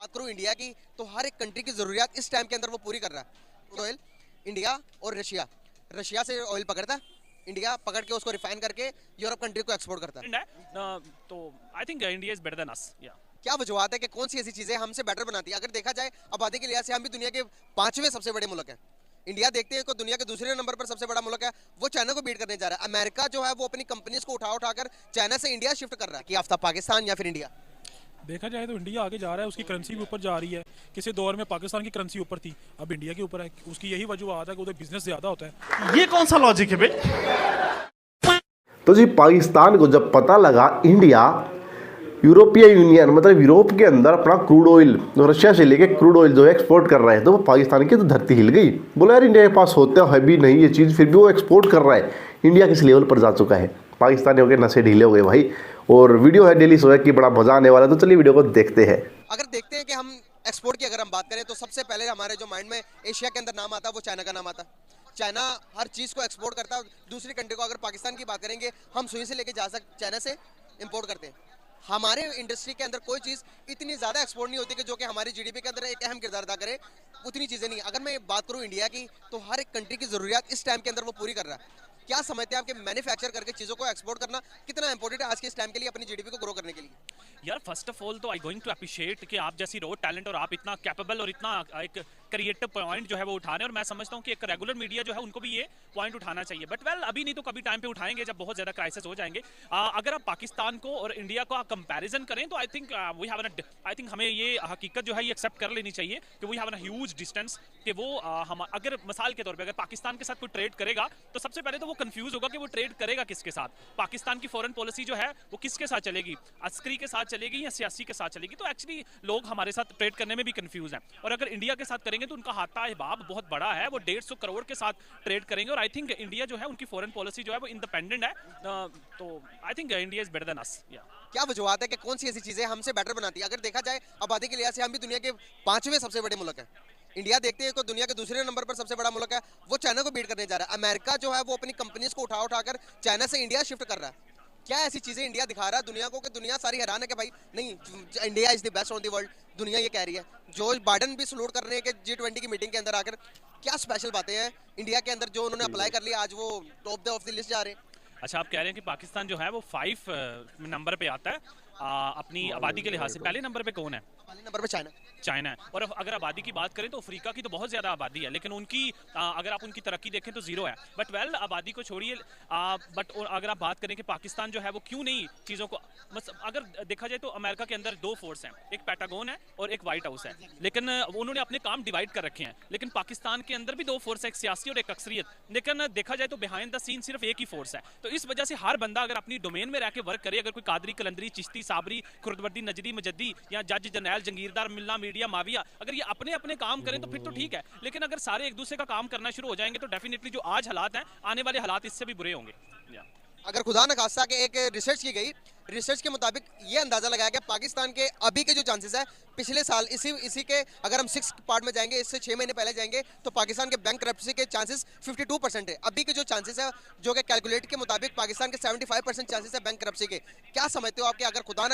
बात करूँ इंडिया की, तो हर एक कंट्री की ज़रूरियात इस टाइम के अंदर वो पूरी कर रहा है। क्रूड ऑयल इंडिया और रशिया, रशिया से ऑयल पकड़ता है, इंडिया पकड़ के उसको रिफाइन करके यूरोप कंट्री को एक्सपोर्ट करता है। तो I think India is better than us. या क्या वजूहत है कि कौन सी ऐसी चीज़ें हमसे बेटर बनाती है? अगर देखा जाए आबादी के लिहाज से हम भी दुनिया के 5वें सबसे बड़े मुल्क हैं। इंडिया देखते हैं कि दुनिया के दूसरे नंबर पर सबसे बड़ा मुल्क है, वो चाइना को बीट करने जा रहा है। अमेरिका जो है वो अपनी कंपनीज को उठा उठाकर चाइना से इंडिया शिफ्ट कर रहा है कि हफ्ता पाकिस्तान या फिर इंडिया। देखा जाए तो इंडिया आगे जा रहा है, उसकी करेंसी भी ऊपर जा रही है। किसी दौर में पाकिस्तान की करेंसी ऊपर थी, अब इंडिया के ऊपर है। उसकी यही वजूहत है कि उधर बिजनेस ज़्यादा होता है। ये कौन सा लॉजिक है भाई? तो जी पाकिस्तान को जब पता लगा इंडिया यूरोपीय यूनियन मतलब यूरोप के अंदर अपना क्रूड ऑयल रशिया से लेके क्रूड ऑयल जो है एक्सपोर्ट कर रहा है, तो वो पाकिस्तान की तो धरती हिल गई। बोला यार इंडिया के पास होता है भी नहीं ये चीज़, फिर भी वो एक्सपोर्ट कर रहा है। इंडिया किस लेवल पर जा चुका है, पाकिस्तानियों के नशे ढीले हो गए भाई। और वीडियो है डेली सोया की, बड़ा मजा आने वाला है, तो चलिए वीडियो को देखते हैं। अगर देखते हैं कि हम एक्सपोर्ट की अगर हम बात करें तो सबसे पहले हमारे जो माइंड में एशिया के अंदर नाम आता है वो चाइना का नाम आता है। चाइना हर चीज़ को एक्सपोर्ट करता है दूसरी कंट्री को। अगर पाकिस्तान की बात करेंगे, हम सुई से लेके जा सकते चाइना से इंपोर्ट करते हैं। हमारे इंडस्ट्री के अंदर कोई चीज़ इतनी ज़्यादा एक्सपोर्ट नहीं होती कि जो कि हमारी जीडीपी के अंदर एक अहम किरदार अदा करे, उतनी चीज़ें नहीं। अगर मैं बात करूँ इंडिया की, तो हर एक कंट्री की ज़रूरियात इस टाइम के अंदर वो पूरी कर रहा है। क्या समझते हैं आपके मैन्युफैक्चर करके चीज़ों को एक्सपोर्ट करना कितना इंपॉर्टेंट है आज के इस टाइम के लिए अपनी जीडीपी को ग्रो करने के लिए? यार फर्स्ट ऑफ ऑल तो आई गोइंग टू अप्रिशिएट कि आप जैसी रो टैलेंट और आप इतना कैपेबल और इतना एक क्रिएटिव पॉइंट जो है वो उठा रहे हैं। और मैं समझता हूँ कि एक रेगुलर मीडिया जो है उनको भी ये पॉइंट उठाना चाहिए। बट वेल अभी नहीं तो कभी टाइम पे उठाएंगे जब बहुत ज़्यादा क्राइसिस हो जाएंगे। अगर आप पाकिस्तान को और इंडिया का कंपैरिजन करें तो आई थिंक हमें ये हकीकत जो है ये एक्सेप्ट कर लेनी चाहिए कि we have an huge distance कि वो हम अगर मिसाल के तौर पे अगर पाकिस्तान के साथ कोई ट्रेड करेगा तो सबसे पहले तो वो कंफ्यूज होगा कि वो ट्रेड करेगा किसके साथ। पाकिस्तान की फॉरेन पॉलिसी जो है वो किसके साथ चलेगी, अस्करी के साथ चलेगी या सियासी के साथ चलेगी। तो एक्चुअली लोग हमारे साथ ट्रेड करने में भी कंफ्यूज हैं। और अगर इंडिया के साथ करेंगे तो उनका हाथा हिबाब बहुत बड़ा है, वो 150 करोड़ के साथ ट्रेड करेंगे। और आई थिंक इंडिया जो है उनकी फॉरेन पॉलिसी जो है वो इंडिपेंडेंट है। तो I think India is better than us. क्या वजूहत है कि कौन सी ऐसी चीज़ें हमसे बेटर बनाती है? अगर देखा जाए आबादी के लिहाज से हम भी दुनिया के 5वें सबसे बड़े मुल्क हैं। इंडिया देखते हैं कि दुनिया के दूसरे नंबर पर सबसे बड़ा मुल्क है, वो चाइना को बीट करने जा रहा है। अमेरिका जो है वो अपनी कंपनीज को उठा उठाकर चाइना से इंडिया शिफ्ट कर रहा है। क्या ऐसी चीज़ें इंडिया दिखा रहा है दुनिया को कि दुनिया सारी हैरान है कि भाई नहीं, India is the best on the world, दुनिया ये कह रही है। जो बाइडन भी सलूट कर रहे हैं कि G20 की मीटिंग के अंदर आकर। क्या स्पेशल बातें हैं इंडिया के अंदर जो उन्होंने अप्लाई कर लिया, आज वो टॉप ऑफ द लिस्ट जा रहे हैं? अच्छा, आप कह रहे हैं कि पाकिस्तान जो है वो 5 नंबर पे आता है अपनी आबादी के लिहाज से। पहले नंबर पे कौन है? पहले नंबर पर चाइना। चाइना है। और अगर आबादी की बात करें तो अफ्रीका की तो बहुत ज़्यादा आबादी है, लेकिन उनकी अगर आप उनकी तरक्की देखें तो जीरो है। बट वेल आबादी को छोड़िए, बट अगर आप बात करें कि पाकिस्तान जो है वो क्यों नहीं चीज़ों को, बस अगर देखा जाए तो अमेरिका के अंदर 2 फोर्स हैं, एक पेंटागन है और एक व्हाइट हाउस है। लेकिन उन्होंने अपने काम डिवाइड कर रखे हैं। लेकिन पाकिस्तान के अंदर भी 2 फोर्स है, एक सियासी और एक अक्सरियत। लेकिन देखा जाए तो बिहाइंड द सीन सिर्फ एक ही फोर्स है। तो इस वजह से हर बंदा अगर अपनी डोमेन में रह के वर्क करे, अगर कोई कादरी, कलंदरी, चिश्ती, साबरी, खुर्दवर्दी, नजदी, मुजद्दी या जज, जरनैल, जंगीरदार, मिल्ला, मीडिया, माविया, अगर ये अपने अपने काम करें तो फिर तो ठीक है। लेकिन अगर सारे एक दूसरे का काम करना शुरू हो जाएंगे तो डेफिनेटली जो आज हालात हैं, आने वाले हालात इससे भी बुरे होंगे। अगर खुदा न खास्ता के एक रिसर्च की गई, रिसर्च के मुताबिक ये अंदाजा लगाया गया पाकिस्तान के अभी के जो चांसेस है, पिछले साल इसी के अगर हम 6 पार्ट में जाएंगे, इससे 6 महीने पहले जाएंगे, तो पाकिस्तान के बैंक करप्सी के चांसेस 52% है। अभी के जो चांसेस है, जो कि कैलकुलेट के मुताबिक पाकिस्तान के 75% चांसेस है बैंक करप्सी के। क्या समझते हो आपके, अगर खुदा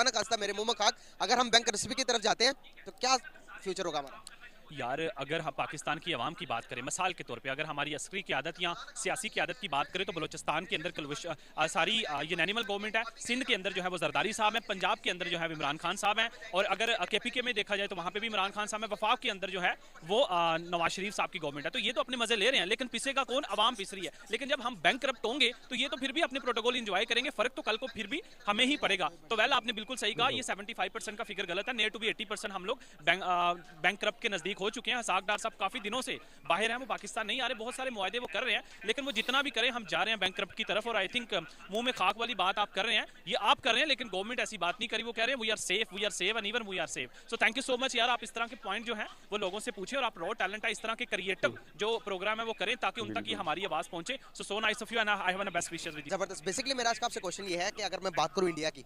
न खास्ता मेरे मुंह में खाक, अगर हम बैंक करप्सी की तरफ जाते हैं तो क्या फ्यूचर होगा हमारा? यार अगर हम पाकिस्तान की आवाम की बात करें, मिसाल के तौर पे अगर हमारी अस्करी क़यादत या सियासी क़यादत की बात करें तो बलोचिस्तान के अंदर सारी यूनानिमल गवर्नमेंट है। सिंध के अंदर जो है वो जरदारी साहब हैं, पंजाब के अंदर जो है इमरान खान साहब हैं, और अगर KPK में देखा जाए तो वहाँ पे भी इमरान खान साहब हैं। वफाक के अंदर जो है वो नवाज शरीफ साहब की गवर्नमेंट है। तो ये तो अपने मजे ले रहे हैं, लेकिन पिसेगा कौन? आवाम पिस रही है। लेकिन जब हम बैंक करप्ट होंगे तो ये तो फिर भी अपने प्रोटोकॉल इंजॉय करेंगे, फर्क तो कल को फिर भी हमें ही पड़ेगा। तो वेल आपने बिल्कुल सही कहा, ये 75% का फिगर गलत है। नियर टू भी 80% हम लोग बैंक करप्ट के नजदीक हो चुके हैं। सागदार साहब काफी दिनों से बाहर हैं, वो पाकिस्तान नहीं आ रहे, बहुत सारे मुआहदे वो कर रहे हैं, लेकिन वो जितना भी करें हम जा रहे हैं बैंक करप्ट की तरफ। और आई थिंक मुंह में खाक वाली बात आप कर रहे हैं, ये आप कर रहे हैं, लेकिन गवर्नमेंट ऐसी बात नहीं करी। वो कह रहे हैं we are safe and even we are safe. So thank you so much यार, आप इस तरह के पॉइंट जो हैं वो लोगों से पूछे, और आप रॉ टैलेंट है, इस तरह के क्रिएटिव जो प्रोग्राम है वो करें ताकि उन तक ये हमारी आवाज पहुंचे। So nice of you and I have a best wishes with you. जबरदस्त। बेसिकली मेरा आज का आपसे क्वेश्चन ये है कि अगर मैं बात करूं इंडिया की,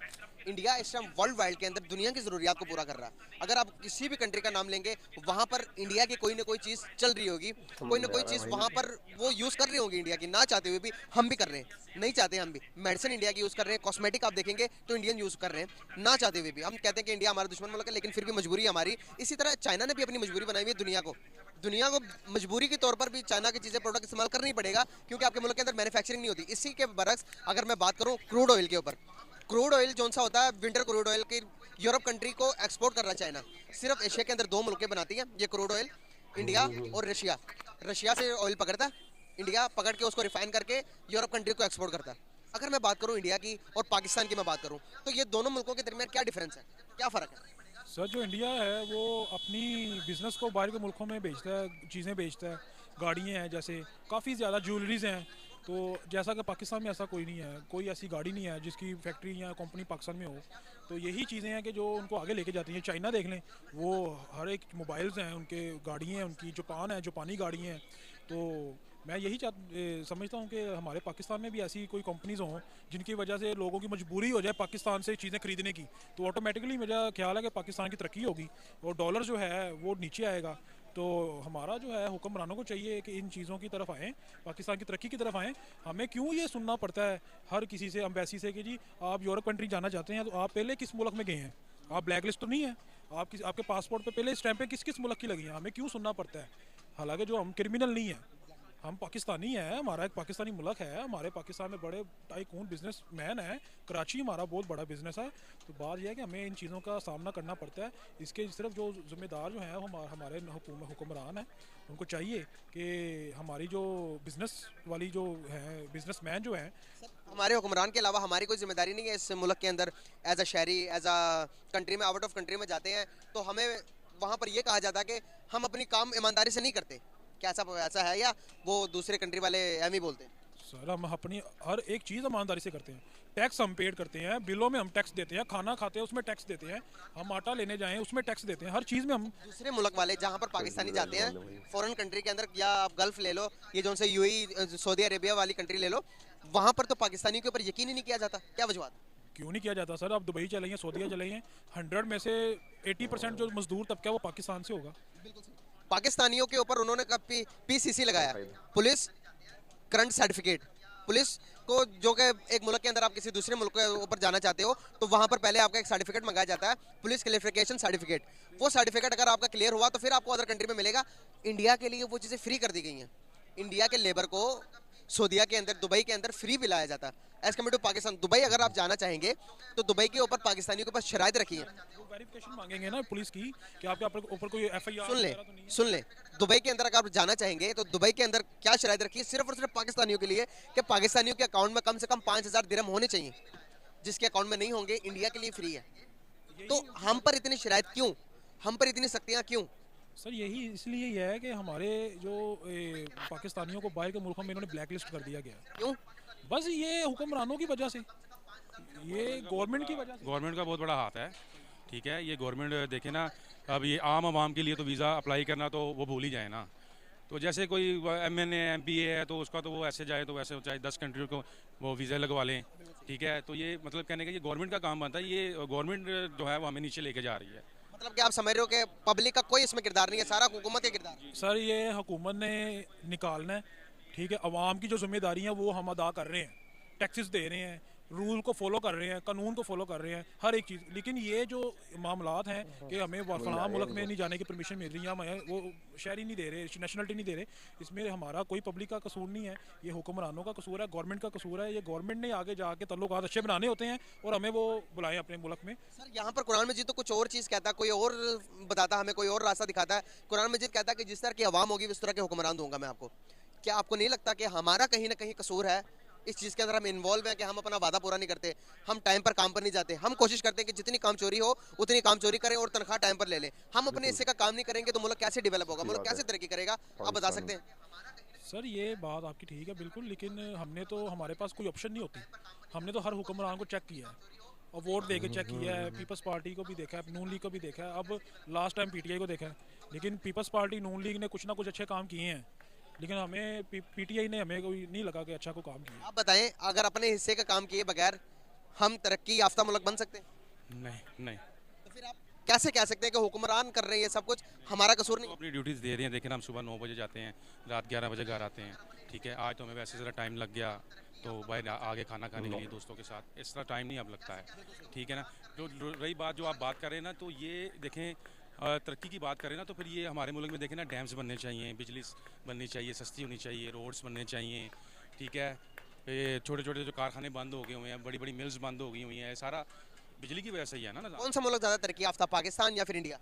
इंडिया इस टाइम वर्ल्ड वाइड के अंदर दुनिया की जरूरियात को पूरा कर रहा है। अगर आप किसी भी कंट्री का नाम लेंगे, वहां पर पर इंडिया की कोई ना कोई चीज़ चल रही होगी, कोई ना कोई चीज़ वहाँ पर वो यूज़ कर रही होगी इंडिया की, ना चाहते हुए भी हम भी कर रहे हैं, नहीं चाहते हम भी मेडिसिन इंडिया की यूज़ कर रहे हैं, कॉस्मेटिक आप देखेंगे तो इंडियन यूज़ कर रहे हैं, ना चाहते हुए भी हम कहते हैं कि इंडिया हमारा दुश्मन मुल्क है, लेकिन फिर भी मजबूरी हमारी। इसी तरह चाइना ने भी अपनी मजबूरी बनाई हुई है दुनिया को मजबूरी के तौर पर भी चाइना की चीज़ें प्रोडक्ट इस्तेमाल करना ही पड़ेगा, क्योंकि आपके मुल्क के अंदर मैन्युफैक्चरिंग नहीं होती। इसी के बरक्स अगर मैं बात करूँ क्रूड ऑयल के ऊपर, क्रूड ऑयल जो सा होता है विंटर क्रूड ऑयल की यूरोप कंट्री को एक्सपोर्ट कर रहा है चाइना। सिर्फ एशिया के अंदर 2 मुल्कें बनाती हैं ये क्रूड ऑयल, इंडिया और रशिया। रशिया से ऑयल पकड़ता है, इंडिया पकड़ के उसको रिफाइन करके यूरोप कंट्री को एक्सपोर्ट करता है। अगर मैं बात करूं इंडिया की और पाकिस्तान की मैं बात करूं तो ये दोनों मुल्कों के दरमियान क्या डिफरेंस है, क्या फ़र्क है? सर जो इंडिया है वो अपनी बिज़नेस को बाहर के मुल्कों में बेचता है, चीज़ें बेचता है, गाड़ियाँ हैं जैसे काफ़ी ज़्यादा ज्वेलरीज हैं, तो जैसा कि पाकिस्तान में ऐसा कोई नहीं है, कोई ऐसी गाड़ी नहीं है जिसकी फैक्ट्री या कंपनी पाकिस्तान में हो। तो यही चीज़ें हैं कि जो उनको आगे लेके जाती हैं। चाइना देख लें, वो हर एक मोबाइल्स हैं उनके, गाड़ियाँ हैं उनकी, जापान है जापानी गाड़ियाँ हैं। तो मैं यही समझता हूँ कि हमारे पाकिस्तान में भी ऐसी कोई कंपनीज़ हों जिनकी वजह से लोगों की मजबूरी हो जाए पाकिस्तान से चीज़ें खरीदने की, तो ऑटोमेटिकली मेरा ख्याल है कि पाकिस्तान की तरक्की होगी और डॉलर जो है वो नीचे आएगा। तो हमारा जो है हुक्मरानों को चाहिए कि इन चीज़ों की तरफ आएँ, पाकिस्तान की तरक्की की तरफ आएँ। हमें क्यों ये सुनना पड़ता है हर किसी से, एम्बेसी से, कि जी आप यूरोप कंट्री जाना चाहते हैं तो आप पहले किस मुल्क में गए हैं, आप ब्लैक लिस्ट तो नहीं है, आपके पासपोर्ट पे पहले स्टैंपें किस किस मुल्क की लगी हैं, हमें क्यों सुनना पड़ता है? हालांकि जो हम क्रिमिनल नहीं है, हम पाकिस्तानी हैं, हमारा एक पाकिस्तानी मुल्क है, हमारे पाकिस्तान में बड़े टाइकून बिजनेसमैन हैं, कराची हमारा बहुत बड़ा बिजनेस है। तो बात यह है कि हमें इन चीज़ों का सामना करना पड़ता है। इसके सिर्फ जो ज़िम्मेदार जो हैं वो हमारे हुक्मरान हैं, उनको चाहिए कि हमारी जो बिज़नेस वाली जो है बिजनेसमैन जो हैं, हमारे हुक्मरान के अलावा हमारी कोई जिम्मेदारी नहीं है इस मुल्क के अंदर। एज अ शहरी, एज अ कंट्री में, आउट ऑफ कंट्री में जाते हैं तो हमें वहाँ पर यह कहा जाता है कि हम अपनी काम ईमानदारी से नहीं करते। क्या ऐसा है या वो दूसरे कंट्री वाले एम ही बोलते हैं? सर हम अपनी हर एक चीज़ ईमानदारी से करते हैं, टैक्स हम पेड करते हैं, बिलों में हम टैक्स देते हैं, खाना खाते हैं उसमें टैक्स देते हैं, हम आटा लेने जाएं उसमें टैक्स देते हैं, हर चीज़ में हम। दूसरे मुल्क वाले जहाँ पर पाकिस्तानी जाते हैं फॉरेन कंट्री के अंदर, या आप गल्फ ले लो, ये जो से यूएई सऊदी अरेबिया वाली कंट्री ले लो, वहाँ पर तो पाकिस्तानी के ऊपर यकीन ही नहीं किया जाता। क्या वजह? क्यों नहीं किया जाता सर? आप दुबई चले हैं, सऊदीया चले हैं, 100 में से 80% जो मजदूर तबका है वो पाकिस्तान से होगा। पाकिस्तानियों के ऊपर उन्होंने पीसीसी लगाया, पुलिस करंट सर्टिफिकेट। पुलिस को जो कि एक मुल्क के अंदर आप किसी दूसरे मुल्क के ऊपर जाना चाहते हो तो वहाँ पर पहले आपका एक सर्टिफिकेट मंगाया जाता है, पुलिस क्लियरिफिकेशन सर्टिफिकेट। वो सर्टिफिकेट अगर आपका क्लियर हुआ तो फिर आपको अदर कंट्री में मिलेगा। इंडिया के लिए वो चीज़ें फ्री कर दी गई हैं। इंडिया के लेबर को सऊदीया के अंदर, दुबई के अंदर फ्री पिलाया जाता है as compare to Pakistan. Dubai अगर आप जाना चाहेंगे तो दुबई के ऊपर पाकिस्तानियों के पास शराइत रखी है। वेरिफिकेशन मांगेंगे ना पुलिस की कि आपके ऊपर कोई एफआईआर। सुन ले, दुबई के अंदर अगर आप जाना चाहेंगे तो दुबई के अंदर क्या शराइत रखी है? सिर्फ और सिर्फ पाकिस्तानियों के लिए कि पाकिस्तानियों के अकाउंट में कम से कम 5000 दिरहम होने चाहिए, जिसके अकाउंट में नहीं होंगे इंडिया के लिए फ्री है। तो हम पर इतनी शराइत क्यों, हम पर इतनी सख्तियाँ क्यों? सर यही इसलिए यह है कि हमारे जो पाकिस्तानियों को बाहर के मुल्कों में इन्होंने ब्लैक लिस्ट कर दिया गया। क्यों? बस ये हुक्मरानों की वजह से, ये गवर्नमेंट की वजह से। गवर्नमेंट का बहुत बड़ा हाथ है, ठीक है। ये गवर्नमेंट देखे ना, अब ये आम आवाम के लिए तो वीज़ा अप्लाई करना तो वो भूल ही जाए ना। तो जैसे कोई MNA MPA है तो उसका तो वो ऐसे जाए तो वैसे चाहे 10 कंट्रियों को वो वीज़ा लगवा लें, ठीक है। तो ये मतलब कहने का ये गवर्नमेंट का काम बनता है, ये गवर्नमेंट जो है वो हमें नीचे लेके जा रही है। मतलब कि आप समझ रहे हो कि पब्लिक का कोई इसमें किरदार नहीं है, सारा हुकूमत का किरदार है। सर ये हुकूमत ने निकालना है, ठीक है। अवाम की जो जिम्मेदारी है वो हम अदा कर रहे हैं, टैक्सेस दे रहे हैं, रूल को फॉलो कर रहे हैं, कानून को फॉलो कर रहे हैं, हर एक चीज़। लेकिन ये जो मामलात हैं कि हमें फलां मुल्क में नहीं जाने की परमिशन मिल रही है, हमें वो शहरी नहीं दे रहे, नेशनलिटी नहीं दे रहे, इसमें हमारा कोई पब्लिक का कसूर नहीं है, ये हुक्मरानों का कसूर है, गवर्नमेंट का कसूर है। ये गवर्नमेंट ने आगे जाके तल्लुकात अच्छे बनाने होते हैं और हमें वो बुलाएं अपने मुल्क में। सर यहाँ पर कुरान मजीद तो कुछ और चीज़ कहता है, कोई और बताता है, हमें कोई और रास्ता दिखाता है। कुरान मजीद कहता है कि जिस तरह की आवाम होगी उस तरह के हुक्मरान दूंगा मैं आपको। क्या आपको नहीं लगता कि हमारा कहीं ना कहीं कसूर है इस चीज़ के अंदर? हम इन्वॉल्व हैं कि हम अपना वादा पूरा नहीं करते, हम टाइम पर काम पर नहीं जाते, हम कोशिश करते हैं कि जितनी काम चोरी हो उतनी काम चोरी करें और तनख्वाह टाइम पर ले लें। हम अपने हिस्से का काम नहीं करेंगे तो मुल्क कैसे डेवलप होगा, मुल्क कैसे तरक्की करेगा? आप बता सकते हैं? सर ये बात आपकी ठीक है बिल्कुल, लेकिन हमने तो, हमारे पास कोई ऑप्शन नहीं होती। हमने तो हर हुक्मरान को चेक किया है और वोट दे के चेक किया है। पीपल्स पार्टी को भी देखा है, नून लीग को भी देखा है, अब लास्ट टाइम PTI को देखा है। लेकिन पीपल्स पार्टी, नून लीग ने कुछ ना कुछ अच्छे काम किए हैं, लेकिन हमें PTI ने हमें कोई नहीं लगा कि अच्छा को काम किया। आप बताएं, अगर अपने हिस्से का काम किए बगैर हम तरक्की याफ्ता मुल्क बन सकते हैं? नहीं नहीं। तो फिर आप कैसे कह सकते हैं कि हुक्मरान कर रहे हैं सब कुछ, हमारा कसूर नहीं? अपनी ड्यूटीज़ दे रहे हैं। देखें, हम सुबह 9 बजे जाते हैं, रात 11 बजे घर आते हैं। ठीक है, आज तो हमें वैसे ज़रा टाइम लग गया, तो भाई आगे खाना खाने के लिए दोस्तों के साथ, इस तरह टाइम नहीं अब लगता है। ठीक है ना। तो रही बात जो आप बात कर रहे हैं ना, तो ये देखें, तरक्की की बात करें ना, तो फिर ये हमारे मुल्क में देखें ना, डैम्स बनने चाहिए, बिजली बननी चाहिए, सस्ती होनी चाहिए, रोड्स बनने चाहिए। ठीक है, ये छोटे छोटे जो कारखाने बंद हो गए हुए हैं, बड़ी बड़ी मिल्स बंद हो गई हुई हैं, सारा बिजली की वजह से ही है ना। कौन सा मुल्क ज़्यादा तरक्की याफ्ता, पाकिस्तान या फिर इंडिया?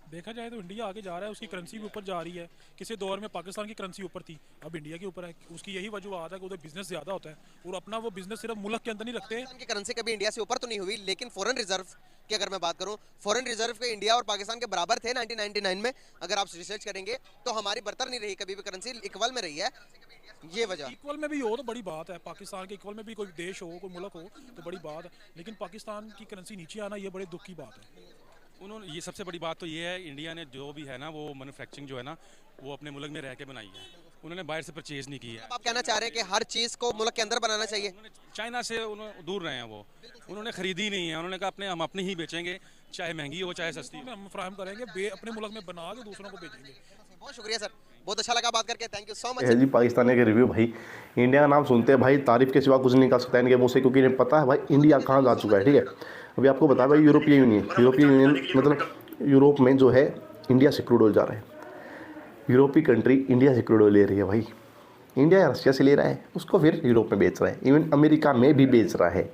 देखा जाए तो इंडिया आगे जा रहा है, उसकी करेंसी भी ऊपर जा रही है। किसी दौर में पाकिस्तान की करेंसी ऊपर थी, अब इंडिया के ऊपर है। उसकी यही वजूहत है कि उधर बिजनेस ज़्यादा होता है, और अपना वो बिजनेस सिर्फ मुल्क के अंदर नहीं रखते। पाकिस्तान की करेंसी कभी इंडिया से ऊपर तो नहीं हुई, लेकिन फॉरेन रिजर्व की अगर मैं बात करूं, फॉरेन रिजर्व के इंडिया और पाकिस्तान के बराबर थे 1999 में। अगर आप रिसर्च करेंगे तो हमारी बरतर नहीं रही, कभी भी करेंसी इक्वल में रही है। ये वजह इक्वल में भी हो तो बड़ी बात है, पाकिस्तान के इक्वल में भी कोई देश हो, कोई मुल्क हो तो बड़ी बात है, लेकिन पाकिस्तान की करेंसी नीचे आना ये बड़े दुख की बात है। उन्होंने, ये सबसे बड़ी बात तो ये है, इंडिया ने जो भी है ना, वो मैन्युफैक्चरिंग जो है ना, वो अपने मुल्क में रह के बनाई है। उन्होंने बाहर से परचेज़ नहीं की है। आप कहना चाह रहे हैं कि हर चीज़ को मुल्क के अंदर बनाना चाहिए? चाइना से दूर रहे हैं वो, उन्होंने ख़रीदी नहीं है। उन्होंने कहा हम अपनी ही बेचेंगे, चाहे महंगी हो चाहे सस्ती हो। हम फ्राहम करेंगे, अपने मुल्क में बना के दूसरों को बेचेंगे। बहुत शुक्रिया सर, बहुत अच्छा लगा बात करके, थैंक यू सो मच। है जी पाकिस्तान के रिव्यू। भाई इंडिया का नाम सुनते हैं भाई, तारीफ के सिवा कुछ नहीं निकल सकता इनके मुंह से, क्योंकि इन्हें पता है भाई इंडिया कहाँ जा चुका है। ठीक है, अभी आपको बता भाई, यूरोपीय यूनियन मतलब यूरोप में जो है इंडिया से क्रूड ऑयल जा रहा है। यूरोपीय कंट्री इंडिया से क्रूड ऑयल ले रही है भाई। इंडिया रशिया से ले रहा है, उसको फिर यूरोप में बेच रहा है, इवन अमेरिका में भी बेच रहा है।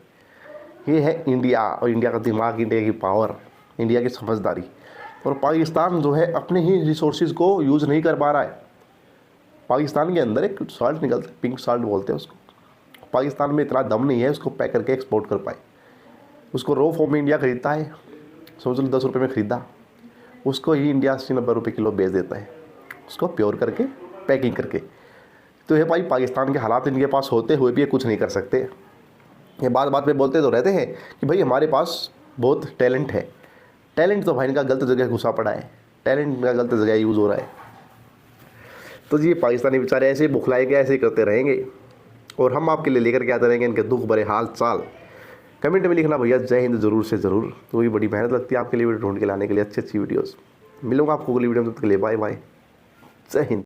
ये है इंडिया, और इंडिया का दिमाग, इंडिया की पावर, इंडिया की समझदारी। और पाकिस्तान जो है अपने ही रिसोर्सेज को यूज़ नहीं कर पा रहा है। पाकिस्तान के अंदर एक साल्ट निकलता है, पिंक साल्ट बोलते हैं उसको। पाकिस्तान में इतना दम नहीं है उसको पैक करके एक्सपोर्ट कर पाए। उसको रॉ फॉर्म में इंडिया खरीदता है, समझ लो 10 रुपये में ख़रीदा, उसको ही इंडिया 80-90 रुपये किलो बेच देता है, उसको प्योर करके पैकिंग करके। तो ये भाई पाकिस्तान के हालात इनके पास होते हुए भी ये कुछ नहीं कर सकते। ये बात बात पे बोलते तो रहते हैं कि भाई हमारे पास बहुत टैलेंट है। टैलेंट तो भाई इनका गलत जगह घुसा पड़ा है, टैलेंट इनका गलत जगह यूज़ हो रहा है। तो जी ये बेचारे ऐसे ही बुखलाए के ऐसे ही करते रहेंगे, और हम आपके लिए लेकर के आते रहेंगे इनके दुख भरे हाल चाल। कमेंट में लिखना भैया जय हिंद ज़रूर से ज़रूर, तो वही बड़ी मेहनत लगती है आपके लिए वीडियो ढूंढ के लाने के लिए अच्छी अच्छी वीडियोज़। मिलूंगा आपको अगली वीडियो में, तब तक के लिए बाय बाय, जय हिंद।